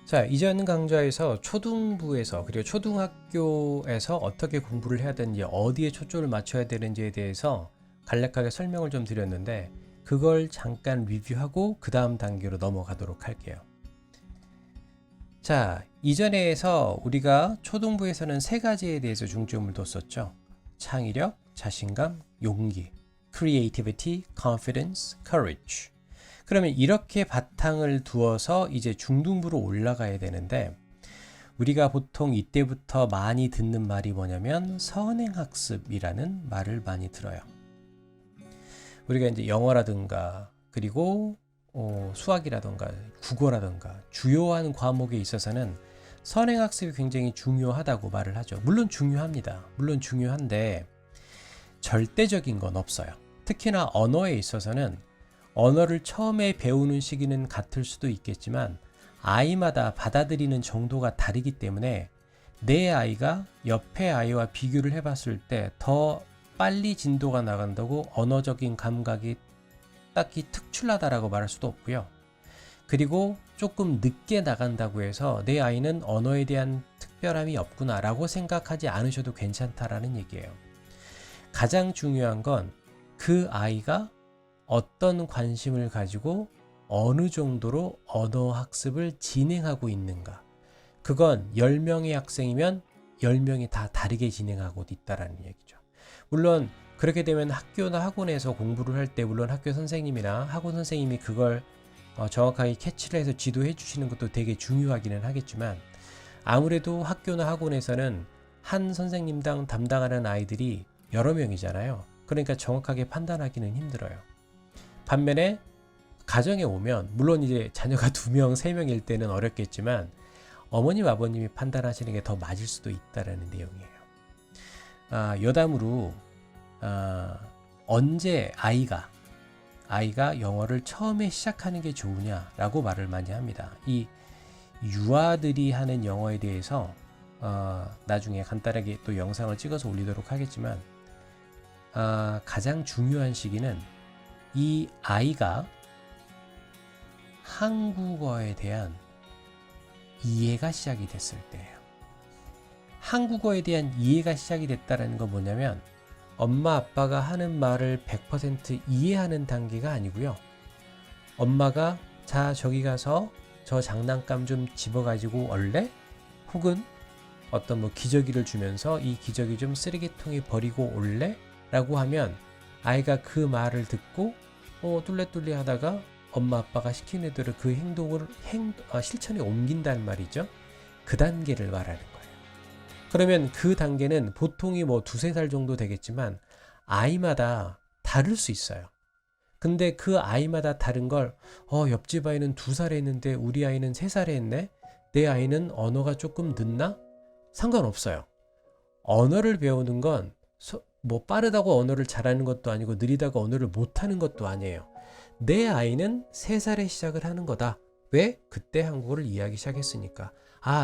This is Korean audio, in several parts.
자, 이전 강좌에서 초등부에서 그리고 초등학교에서 어떻게 공부를 해야 되는지, 어디에 초점을 맞춰야 되는지에 대해서 간략하게 설명을 좀 드렸는데, 그걸 잠깐 리뷰하고 그 다음 단계로 넘어가도록 할게요. 자, 이전에서 우리가 초등부에서는 세 가지에 대해서 중점을 뒀었죠. 창의력, 자신감, 용기, creativity, confidence, courage. 그러면 이렇게 바탕을 두어서 이제 중등부로 올라가야 되는데, 우리가 보통 이때부터 많이 듣는 말이 뭐냐면 선행학습이라는 말을 많이 들어요. 우리가 이제 영어라든가 그리고 수학이라든가 국어라든가 주요한 과목에 있어서는 선행학습이 굉장히 중요하다고 말을 하죠. 물론 중요합니다. 물론 중요한데 절대적인 건 없어요. 특히나 언어에 있어서는 언어를 처음에 배우는 시기는 같을 수도 있겠지만 아이마다 받아들이는 정도가 다르기 때문에 내 아이가 옆의 아이와 비교를 해봤을 때 더 빨리 진도가 나간다고 언어적인 감각이 딱히 특출나다라고 말할 수도 없고요. 그리고 조금 늦게 나간다고 해서 내 아이는 언어에 대한 특별함이 없구나라고 생각하지 않으셔도 괜찮다라는 얘기예요. 가장 중요한 건 그 아이가 어떤 관심을 가지고 어느 정도로 언어 학습을 진행하고 있는가. 그건 10명의 학생이면 10명이 다 다르게 진행하고 있다는 얘기죠. 물론 그렇게 되면 학교나 학원에서 공부를 할 때 물론 학교 선생님이나 학원 선생님이 그걸 정확하게 캐치를 해서 지도해 주시는 것도 되게 중요하기는 하겠지만 아무래도 학교나 학원에서는 한 선생님당 담당하는 아이들이 여러 명이잖아요. 그러니까 정확하게 판단하기는 힘들어요. 반면에 가정에 오면 물론 이제 자녀가 2명, 3명일 때는 어렵겠지만 어머님, 아버님이 판단하시는 게 더 맞을 수도 있다라는 내용이에요. 여담으로 언제 아이가 영어를 처음에 시작하는 게 좋으냐라고 말을 많이 합니다. 이 유아들이 하는 영어에 대해서 나중에 간단하게 또 영상을 찍어서 올리도록 하겠지만 가장 중요한 시기는 이 아이가 한국어에 대한 이해가 시작이 됐을 때예요. 한국어에 대한 이해가 시작이 됐다는 건 뭐냐면 엄마 아빠가 하는 말을 100% 이해하는 단계가 아니고요. 엄마가 자 저기 가서 저 장난감 좀 집어가지고 올래? 혹은 어떤 뭐 기저귀를 주면서 이 기저귀 좀 쓰레기통에 버리고 올래? 라고 하면 아이가 그 말을 듣고 뚫레뚫레 하다가 엄마 아빠가 시키는 대로 그 행동을 실천에 옮긴다는 말이죠. 그 단계를 말하는 거예요. 그러면 그 단계는 보통이 뭐 2-3살 정도 되겠지만 아이마다 다를 수 있어요. 근데 그 아이마다 다른 걸 옆집 아이는 2살에 했는데 우리 아이는 3살에 했네? 내 아이는 언어가 조금 늦나? 상관없어요. 언어를 배우는 건 뭐 빠르다고 언어를 잘하는 것도 아니고 느리다고 언어를 못하는 것도 아니에요. 내 아이는 3살에 시작을 하는 거다. 왜? 그때 한국어를 이해하기 시작했으니까.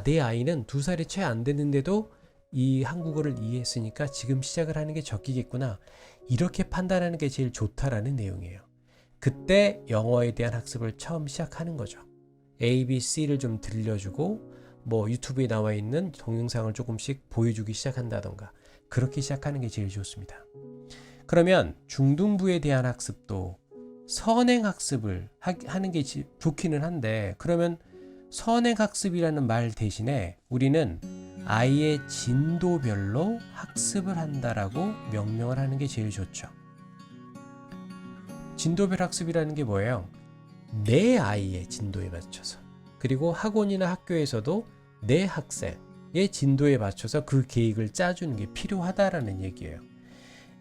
내 아이는 2살이 채 안 됐는데도 이 한국어를 이해했으니까 지금 시작을 하는 게 적기겠구나. 이렇게 판단하는 게 제일 좋다라는 내용이에요. 그때 영어에 대한 학습을 처음 시작하는 거죠. A, B, C를 좀 들려주고 뭐 유튜브에 나와 있는 동영상을 조금씩 보여주기 시작한다던가 그렇게 시작하는 게 제일 좋습니다. 그러면 중등부에 대한 학습도 선행학습을 하는 게 좋기는 한데 그러면 선행학습이라는 말 대신에 우리는 아이의 진도별로 학습을 한다라고 명명을 하는 게 제일 좋죠. 진도별 학습이라는 게 뭐예요? 내 아이의 진도에 맞춰서 그리고 학원이나 학교에서도 내 학생의 진도에 맞춰서 그 계획을 짜주는 게 필요하다라는 얘기예요.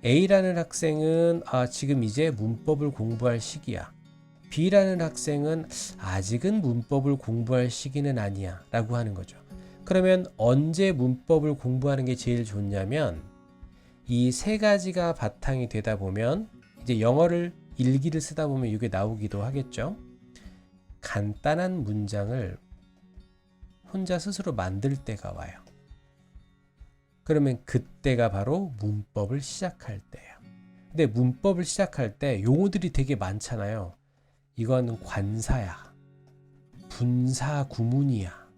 A라는 학생은 지금 이제 문법을 공부할 시기야. B라는 학생은 아직은 문법을 공부할 시기는 아니야 라고 하는 거죠. 그러면 언제 문법을 공부하는 게 제일 좋냐면 이 3가지가 바탕이 되다 보면 이제 영어를 일기를 쓰다 보면 이게 나오기도 하겠죠. 간단한 문장을 혼자 스스로 만들 때가 와요. 그러면 그때가 바로 문법을 시작할 때예요. 근데 문법을 시작할 때 용어들이 되게 많잖아요. 이건 관사야, 분사 구문이야,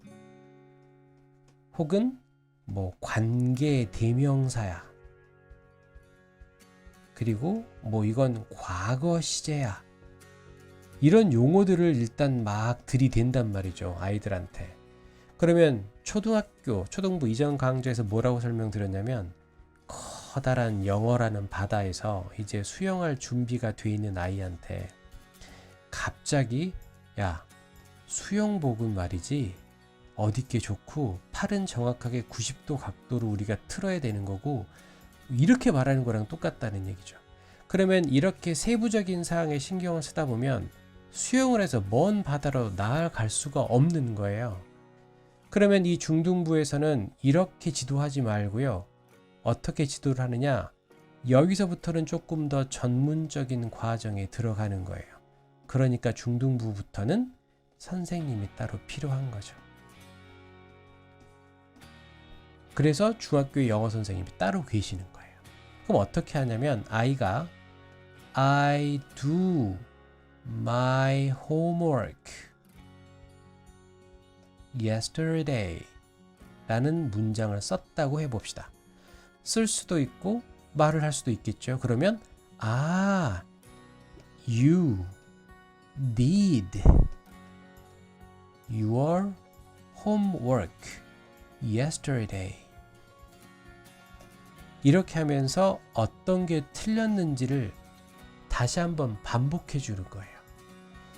혹은 뭐 관계 대명사야. 그리고 뭐 이건 과거 시제야. 이런 용어들을 일단 막 들이댄단 말이죠. 아이들한테. 그러면 초등부 이전 강좌에서 뭐라고 설명드렸냐면 커다란 영어라는 바다에서 이제 수영할 준비가 돼 있는 아이한테 갑자기 야, 수영복은 말이지 어둡게 좋고 팔은 정확하게 90도 각도로 우리가 틀어야 되는 거고 이렇게 말하는 거랑 똑같다는 얘기죠. 그러면 이렇게 세부적인 사항에 신경을 쓰다 보면 수영을 해서 먼 바다로 나아갈 수가 없는 거예요. 그러면 이 중등부에서는 이렇게 지도하지 말고요. 어떻게 지도를 하느냐? 여기서부터는 조금 더 전문적인 과정에 들어가는 거예요. 그러니까 중등부부터는 선생님이 따로 필요한 거죠. 그래서 중학교 영어 선생님이 따로 계시는 거예요. 그럼 어떻게 하냐면 아이가 I do my homework yesterday 라는 문장을 썼다고 해봅시다. 쓸 수도 있고 말을 할 수도 있겠죠. 그러면 you did your homework yesterday. 이렇게 하면서 어떤 게 틀렸는지를 다시 한번 반복해 주는 거예요.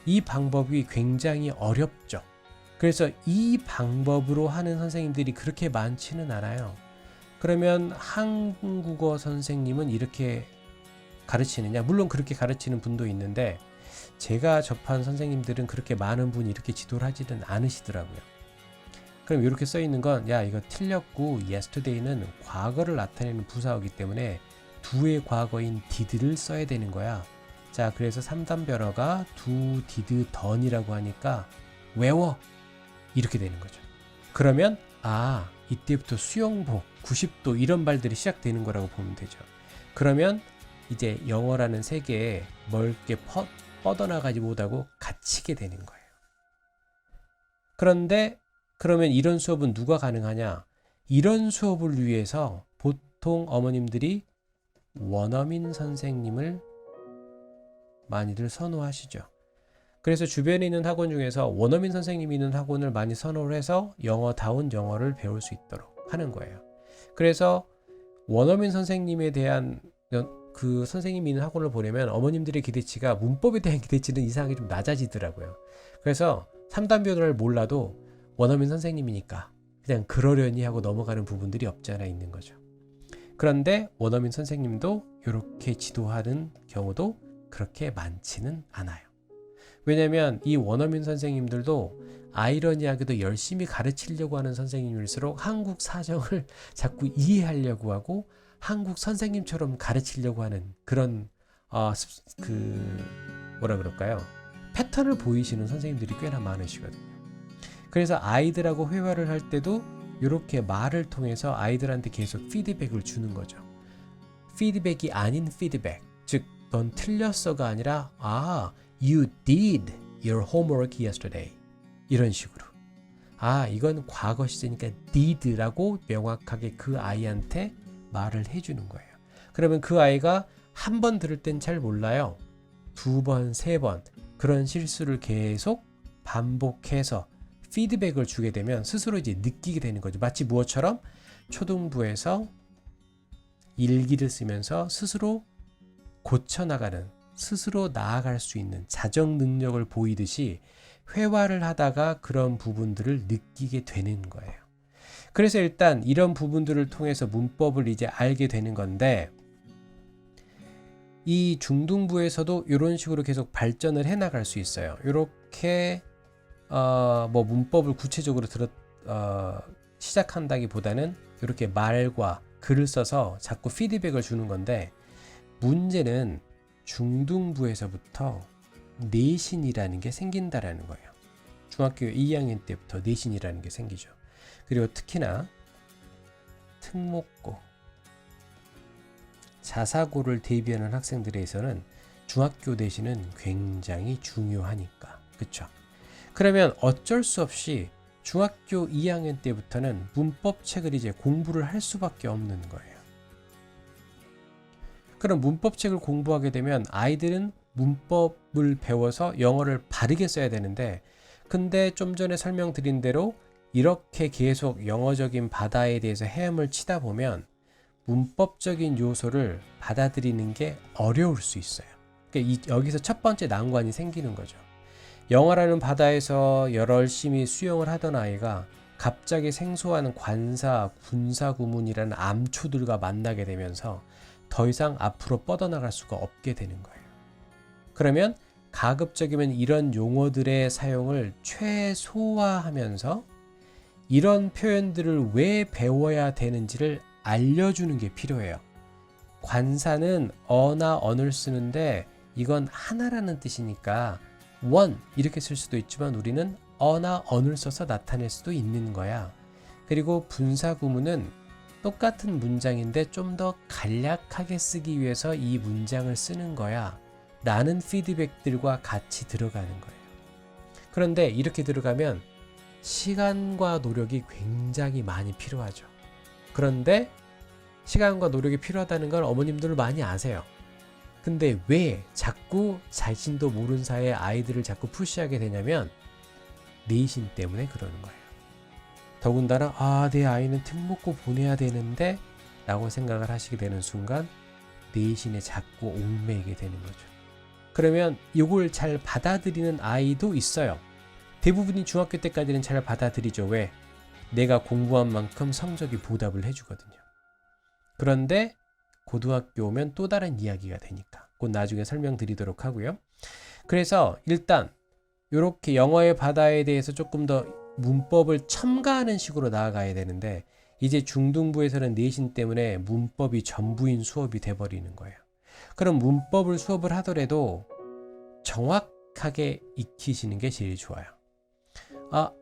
이 방법이 굉장히 어렵죠. 그래서 이 방법으로 하는 선생님들이 그렇게 많지는 않아요. 그러면 한국어 선생님은 이렇게 가르치느냐? 물론 그렇게 가르치는 분도 있는데 제가 접한 선생님들은 그렇게 많은 분이 이렇게 지도를 하지는 않으시더라고요. 그럼 이렇게 써 있는 건 야, 이거 틀렸고 yesterday는 과거를 나타내는 부사어이기 때문에 do의 과거인 did를 써야 되는 거야. 자, 그래서 3단 변어가 do, did, done이라고 하니까 외워! 이렇게 되는 거죠. 그러면 이때부터 수영복, 90도 이런 말들이 시작되는 거라고 보면 되죠. 그러면 이제 영어라는 세계에 멀게 뻗어나가지 못하고 갇히게 되는 거예요. 그런데 그러면 이런 수업은 누가 가능하냐? 이런 수업을 위해서 보통 어머님들이 원어민 선생님을 많이들 선호하시죠. 그래서 주변에 있는 학원 중에서 원어민 선생님이 있는 학원을 많이 선호를 해서 영어다운 영어를 배울 수 있도록 하는 거예요. 그래서 원어민 선생님에 대한 그 선생님이 있는 학원을 보려면 어머님들의 기대치가 문법에 대한 기대치는 이상하게 좀 낮아지더라고요. 그래서 3단 변호를 몰라도 원어민 선생님이니까 그냥 그러려니 하고 넘어가는 부분들이 없지 않아 있는 거죠. 그런데 원어민 선생님도 이렇게 지도하는 경우도 그렇게 많지는 않아요. 왜냐하면 이 원어민 선생님들도 아이러니하게도 열심히 가르치려고 하는 선생님일수록 한국 사정을 자꾸 이해하려고 하고 한국 선생님처럼 가르치려고 하는 그런 뭐라 그럴까요? 패턴을 보이시는 선생님들이 꽤나 많으시거든요. 그래서 아이들하고 회화를 할 때도 이렇게 말을 통해서 아이들한테 계속 피드백을 주는 거죠. 피드백이 아닌 피드백, 즉 넌 틀렸어가 아니라 you did your homework yesterday 이런 식으로 이건 과거 시제니까 did라고 명확하게 그 아이한테 말을 해주는 거예요. 그러면 그 아이가 한 번 들을 땐 잘 몰라요. 2번, 3번 그런 실수를 계속 반복해서 피드백을 주게 되면 스스로 이제 느끼게 되는 거죠. 마치 무엇처럼 초등부에서 일기를 쓰면서 스스로 고쳐나가는, 스스로 나아갈 수 있는 자정 능력을 보이듯이 회화를 하다가 그런 부분들을 느끼게 되는 거예요. 그래서 일단 이런 부분들을 통해서 문법을 이제 알게 되는 건데 이 중등부에서도 이런 식으로 계속 발전을 해 나갈 수 있어요. 이렇게 뭐 문법을 구체적으로 시작한다기보다는 이렇게 말과 글을 써서 자꾸 피드백을 주는 건데 문제는 중등부에서부터 내신이라는 게 생긴다라는 거예요. 중학교 2학년 때부터 내신이라는 게 생기죠. 그리고 특히나 특목고, 자사고를 대비하는 학생들에서는 중학교 내신은 굉장히 중요하니까. 그렇죠? 그러면 어쩔 수 없이 중학교 2학년 때부터는 문법책을 이제 공부를 할 수밖에 없는 거예요. 그럼 문법책을 공부하게 되면 아이들은 문법을 배워서 영어를 바르게 써야 되는데, 근데 좀 전에 설명드린 대로 이렇게 계속 영어적인 바다에 대해서 헤엄을 치다 보면 문법적인 요소를 받아들이는 게 어려울 수 있어요. 그러니까 여기서 첫 번째 난관이 생기는 거죠. 영어라는 바다에서 열심히 수영을 하던 아이가 갑자기 생소한 관사, 군사 구문이라는 암초들과 만나게 되면서 더 이상 앞으로 뻗어나갈 수가 없게 되는 거예요. 그러면 가급적이면 이런 용어들의 사용을 최소화하면서 이런 표현들을 왜 배워야 되는지를 알려주는 게 필요해요. 관사는 어나 언을 쓰는데 이건 하나라는 뜻이니까 one 이렇게 쓸 수도 있지만 우리는 어나 언을 써서 나타낼 수도 있는 거야. 그리고 분사구문은 똑같은 문장인데 좀 더 간략하게 쓰기 위해서 이 문장을 쓰는 거야 라는 피드백들과 같이 들어가는 거예요. 그런데 이렇게 들어가면 시간과 노력이 굉장히 많이 필요하죠. 그런데 시간과 노력이 필요하다는 걸 어머님들 많이 아세요. 근데 왜 자꾸 자신도 모르는 사이에 아이들을 자꾸 푸시하게 되냐면 내신 때문에 그러는 거예요. 더군다나 내 아이는 특목고 보내야 되는데 라고 생각을 하시게 되는 순간 내신에 자꾸 얽매이게 되는 거죠. 그러면 이걸 잘 받아들이는 아이도 있어요. 대부분이 중학교 때까지는 잘 받아들이죠. 왜? 내가 공부한 만큼 성적이 보답을 해주거든요. 그런데 고등학교 오면 또 다른 이야기가 되니까 곧 나중에 설명드리도록 하고요. 그래서 일단 이렇게 영어의 바다에 대해서 조금 더 문법을 첨가하는 식으로 나아가야 되는데 이제 중등부에서는 내신 때문에 문법이 전부인 수업이 돼버리는 거예요. 그럼 문법을 수업을 하더라도 정확하게 익히시는 게 제일 좋아요.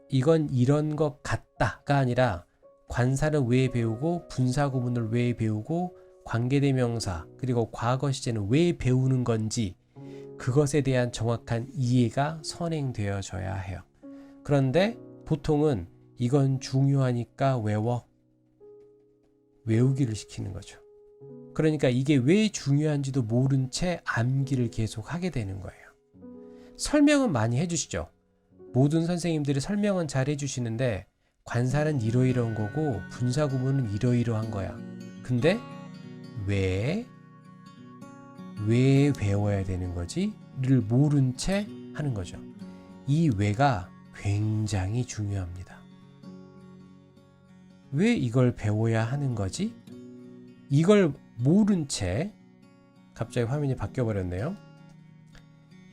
이건 이런 것 같다가 아니라 관사는 왜 배우고 분사구문을 왜 배우고 관계대명사 그리고 과거 시제는 왜 배우는 건지 그것에 대한 정확한 이해가 선행되어져야 해요. 그런데 보통은 이건 중요하니까 외우기를 시키는 거죠. 그러니까 이게 왜 중요한지도 모른 채 암기를 계속 하게 되는 거예요. 설명은 많이 해주시죠. 모든 선생님들이 설명은 잘 해주시는데 관사는 이러이러한 거고 분사구문은 이러이러한 거야. 근데 왜 외워야 되는 거지? 를 모른 채 하는 거죠. 이 왜가 굉장히 중요합니다. 왜 이걸 배워야 하는 거지? 이걸 모른 채 갑자기 화면이 바뀌어 버렸네요.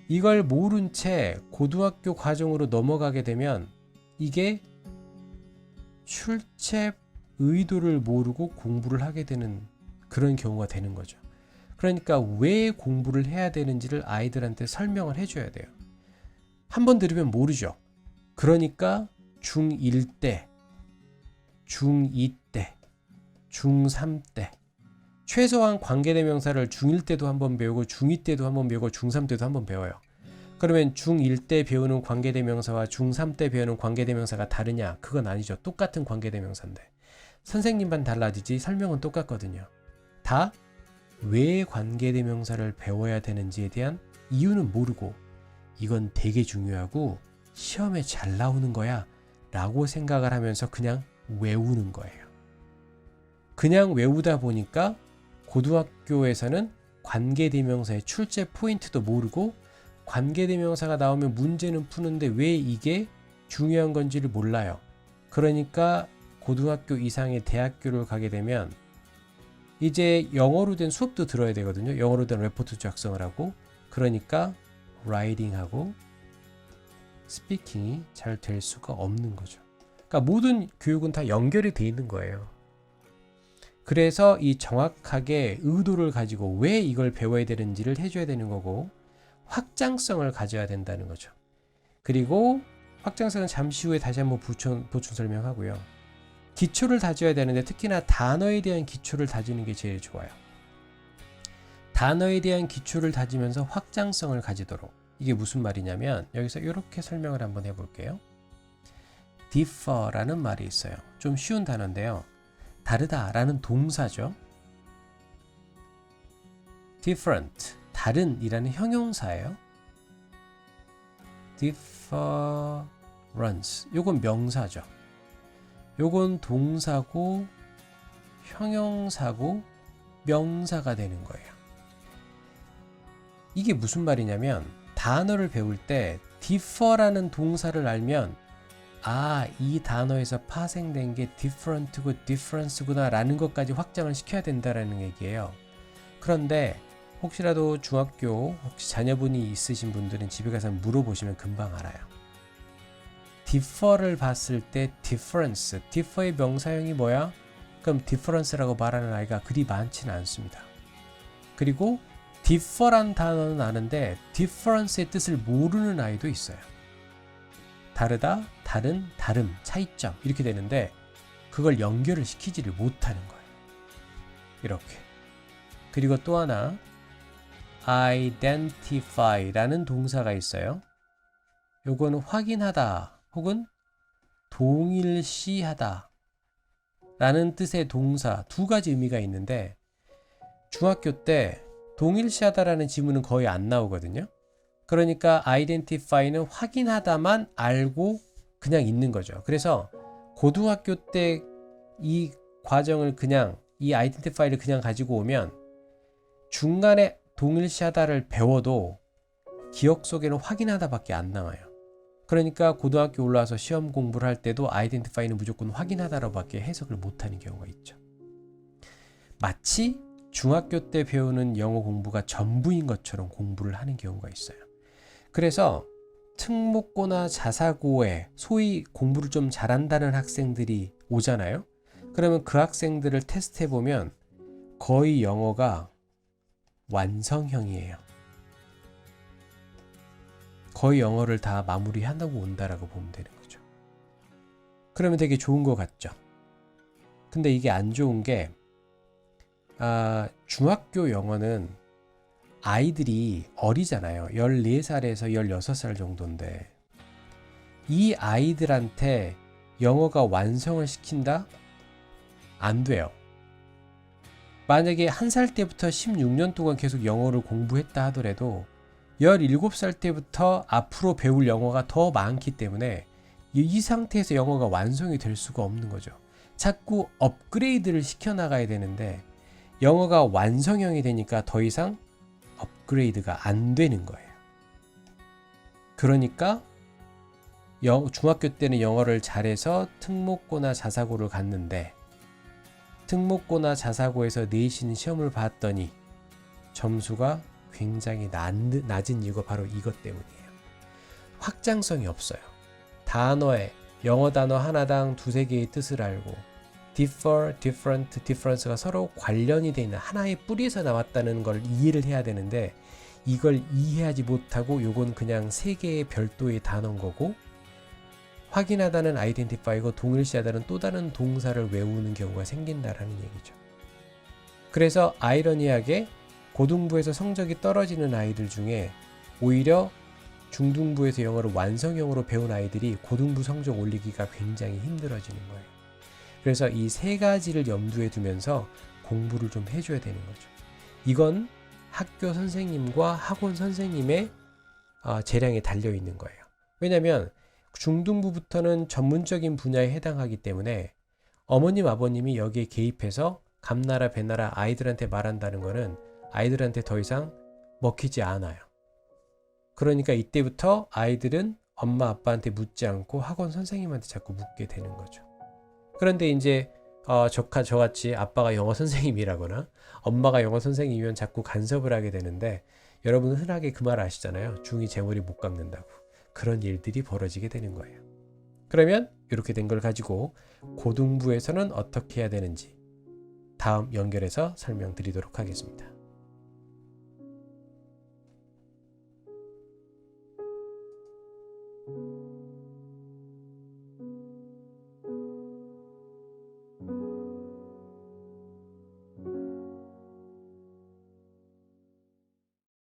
이걸 모른 채 고등학교 과정으로 넘어가게 되면 이게 출제 의도를 모르고 공부를 하게 되는 그런 경우가 되는 거죠. 그러니까 왜 공부를 해야 되는지를 아이들한테 설명을 해줘야 돼요. 한번 들으면 모르죠. 그러니까 중1 때, 중2 때, 중3 때 최소한 관계대명사를 중1 때도 한번 배우고 중2 때도 한번 배우고 중3 때도 한번 배워요. 그러면 중1 때 배우는 관계대명사와 중3 때 배우는 관계대명사가 다르냐? 그건 아니죠. 똑같은 관계대명사인데 선생님만 달라지지 설명은 똑같거든요. 다 왜 관계대명사를 배워야 되는지에 대한 이유는 모르고 이건 되게 중요하고 시험에 잘 나오는 거야 라고 생각을 하면서 그냥 외우는 거예요. 그냥 외우다 보니까 고등학교에서는 관계대명사의 출제 포인트도 모르고 관계대명사가 나오면 문제는 푸는데 왜 이게 중요한 건지를 몰라요. 그러니까 고등학교 이상의 대학교를 가게 되면 이제 영어로 된 수업도 들어야 되거든요. 영어로 된 레포트 작성을 하고 그러니까 라이팅하고 스피킹이 잘 될 수가 없는 거죠. 그러니까 모든 교육은 다 연결이 돼 있는 거예요. 그래서 이 정확하게 의도를 가지고 왜 이걸 배워야 되는지를 해줘야 되는 거고 확장성을 가져야 된다는 거죠. 그리고 확장성은 잠시 후에 다시 한번 보충 설명하고요. 기초를 다져야 되는데 특히나 단어에 대한 기초를 다지는 게 제일 좋아요. 단어에 대한 기초를 다지면서 확장성을 가지도록. 이게 무슨 말이냐면 여기서 이렇게 설명을 한번 해볼게요. differ라는 말이 있어요. 좀 쉬운 단어인데요. 다르다라는 동사죠. different, 다른이라는 형용사예요. difference, 요건 명사죠. 요건 동사고 형용사고 명사가 되는 거예요. 이게 무슨 말이냐면 단어를 배울 때 differ라는 동사를 알면 이 단어에서 파생된 게 different고 difference구나 라는 것까지 확장을 시켜야 된다라는 얘기예요. 그런데 혹시라도 중학교 혹시 자녀분이 있으신 분들은 집에 가서 물어보시면 금방 알아요. differ를 봤을 때 difference, differ의 명사형이 뭐야? 그럼 difference라고 말하는 아이가 그리 많지는 않습니다. 그리고 differ란 단어는 아는데 difference의 뜻을 모르는 아이도 있어요. 다르다, 다른, 다름, 차이점 이렇게 되는데 그걸 연결을 시키지를 못하는 거예요. 이렇게. 그리고 또 하나 identify라는 동사가 있어요. 요거는 확인하다 혹은 동일시하다 라는 뜻의 동사 두 가지 의미가 있는데 중학교 때 동일시하다라는 지문은 거의 안 나오거든요. 그러니까 identify는 확인하다만 알고 그냥 있는 거죠. 그래서 고등학교 때 이 과정을 그냥 이 identify를 그냥 가지고 오면 중간에 동일시하다를 배워도 기억 속에는 확인하다밖에 안 나와요. 그러니까 고등학교 올라와서 시험 공부를 할 때도 identify는 무조건 확인하다로밖에 해석을 못하는 경우가 있죠. 마치 중학교 때 배우는 영어 공부가 전부인 것처럼 공부를 하는 경우가 있어요. 그래서 특목고나 자사고에 소위 공부를 좀 잘한다는 학생들이 오잖아요. 그러면 그 학생들을 테스트해보면 거의 영어가 완성형이에요. 거의 영어를 다 마무리한다고 온다라고 보면 되는 거죠. 그러면 되게 좋은 것 같죠. 근데 이게 안 좋은 게 중학교 영어는 아이들이 어리잖아요. 14살에서 16살 정도인데 이 아이들한테 영어가 완성을 시킨다? 안 돼요. 만약에 1살 때부터 16년 동안 계속 영어를 공부했다 하더라도 17살 때부터 앞으로 배울 영어가 더 많기 때문에 이 상태에서 영어가 완성이 될 수가 없는 거죠. 자꾸 업그레이드를 시켜나가야 되는데 영어가 완성형이 되니까 더 이상 업그레이드가 안 되는 거예요. 그러니까 중학교 때는 영어를 잘해서 특목고나 자사고를 갔는데 특목고나 자사고에서 내신 시험을 봤더니 점수가 굉장히 낮은 이유가 바로 이것 때문이에요. 확장성이 없어요. 단어에 영어 단어 하나당 두세 개의 뜻을 알고 differ, different, difference가 서로 관련이 되어 있는 하나의 뿌리에서 나왔다는 걸 이해를 해야 되는데 이걸 이해하지 못하고 요건 그냥 세 개의 별도의 단어인 거고 확인하다는 identify고 동일시하다는 또 다른 동사를 외우는 경우가 생긴다라는 얘기죠. 그래서 아이러니하게 고등부에서 성적이 떨어지는 아이들 중에 오히려 중등부에서 영어를 완성형으로 배운 아이들이 고등부 성적 올리기가 굉장히 힘들어지는 거예요. 그래서 이 세 가지를 염두에 두면서 공부를 좀 해줘야 되는 거죠. 이건 학교 선생님과 학원 선생님의 재량에 달려 있는 거예요. 왜냐하면 중등부부터는 전문적인 분야에 해당하기 때문에 어머님 아버님이 여기에 개입해서 감나라 배나라 아이들한테 말한다는 거는 아이들한테 더 이상 먹히지 않아요. 그러니까 이때부터 아이들은 엄마 아빠한테 묻지 않고 학원 선생님한테 자꾸 묻게 되는 거죠. 그런데 이제 저같이 아빠가 영어 선생님이라거나 엄마가 영어 선생님이면 자꾸 간섭을 하게 되는데 여러분은 흔하게 그 말 아시잖아요. 중2 재물이 못 깎는다고. 그런 일들이 벌어지게 되는 거예요. 그러면 이렇게 된 걸 가지고 고등부에서는 어떻게 해야 되는지 다음 연결해서 설명드리도록 하겠습니다.